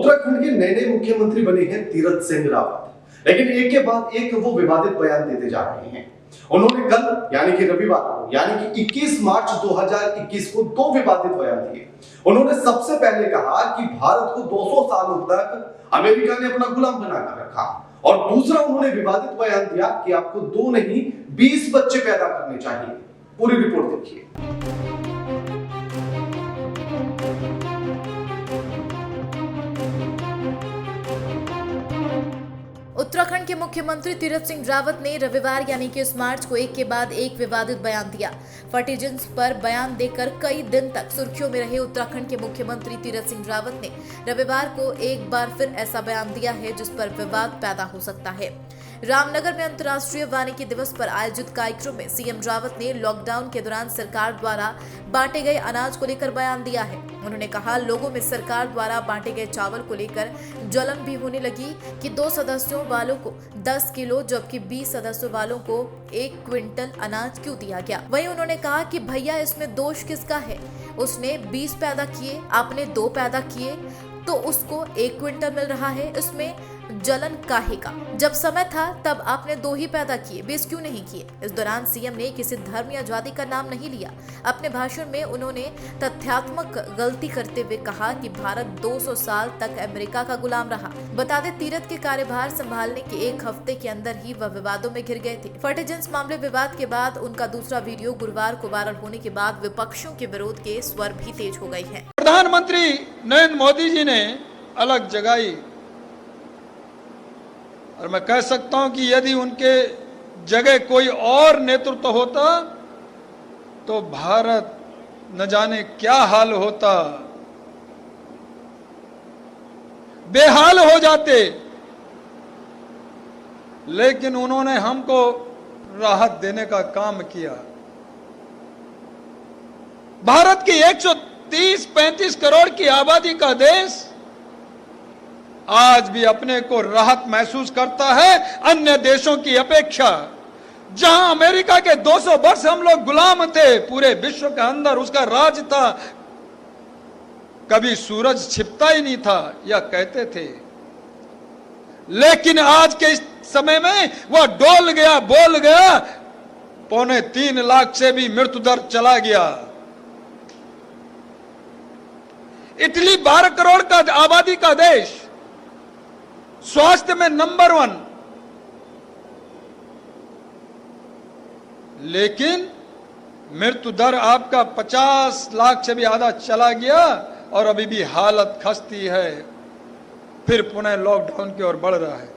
उत्तराखंड के नए नए मुख्यमंत्री बने हैं तीरथ सिंह रावत, लेकिन एक के बाद एक वो विवादित बयान देते जा रहे हैं। उन्होंने कल यानी कि रविवार को यानी कि 21 मार्च 2021 को दो विवादित बयान दिए। उन्होंने सबसे पहले कहा कि भारत को 200 सालों तक अमेरिका ने अपना गुलाम बनाकर रखा, और दूसरा उन्होंने विवादित बयान दिया कि आपको 2 नहीं 20 बच्चे पैदा करने चाहिए। पूरी रिपोर्ट देखिए। उत्तराखंड के मुख्यमंत्री तीरथ सिंह रावत ने रविवार यानी कि इस मार्च को एक के बाद एक विवादित बयान दिया। फर्टिजेंस पर बयान देकर कई दिन तक सुर्खियों में रहे उत्तराखंड के मुख्यमंत्री तीरथ सिंह रावत ने रविवार को एक बार फिर ऐसा बयान दिया है जिस पर विवाद पैदा हो सकता है। रामनगर में अंतर्राष्ट्रीय वानिकी दिवस पर आयोजित कार्यक्रम में सीएम रावत ने लॉकडाउन के दौरान सरकार द्वारा बांटे गए अनाज को लेकर बयान दिया है। उन्होंने कहा, लोगों में सरकार द्वारा बांटे गए चावल को लेकर जलन भी होने लगी कि 2 सदस्यों वालों को 10 किलो जबकि 20 सदस्यों वालों को 1 क्विंटल अनाज क्यों दिया गया। वहीं उन्होंने कहा कि भैया इसमें दोष किसका है, उसने 20 पैदा किए, आपने 2 पैदा किए तो उसको 1 क्विंटल मिल रहा है, इसमें जलन काहे का। जब समय था तब आपने 2 ही पैदा किए, 20 क्यों नहीं किए। इस दौरान सीएम ने किसी धर्म या जाति का नाम नहीं लिया। अपने भाषण में उन्होंने तथ्यात्मक गलती करते हुए कहा कि भारत 200 साल तक अमेरिका का गुलाम रहा। बता दें, तीरथ के कार्यभार संभालने के 1 हफ्ते के अंदर ही वह विवादों में घिर गए थे। फर्टिजेंस मामले विवाद के बाद उनका दूसरा वीडियो गुरुवार को वायरल होने के बाद विपक्षियों के विरोध के स्वर भी तेज हो गए हैं। प्रधानमंत्री नरेंद्र मोदी जी ने अलग जगाई, और मैं कह सकता हूं कि यदि उनके जगह कोई और नेतृत्व होता तो भारत न जाने क्या हाल होता, बेहाल हो जाते। लेकिन उन्होंने हमको राहत देने का काम किया। भारत की 130-135 करोड़ की आबादी का देश आज भी अपने को राहत महसूस करता है अन्य देशों की अपेक्षा। जहां अमेरिका के 200 वर्ष हम लोग गुलाम थे, पूरे विश्व के अंदर उसका राज था, कभी सूरज छिपता ही नहीं था, यह कहते थे। लेकिन आज के इस समय में वह डोल गया, बोल गया, 2.25 लाख से भी मृत्यु दर चला गया। इटली 12 करोड़ का आबादी का देश, स्वास्थ्य में नंबर 1, लेकिन मृत्यु दर आपका 50 लाख से भी आधा चला गया, और अभी भी हालत खस्ती है, फिर पुनः लॉकडाउन की ओर बढ़ रहा है।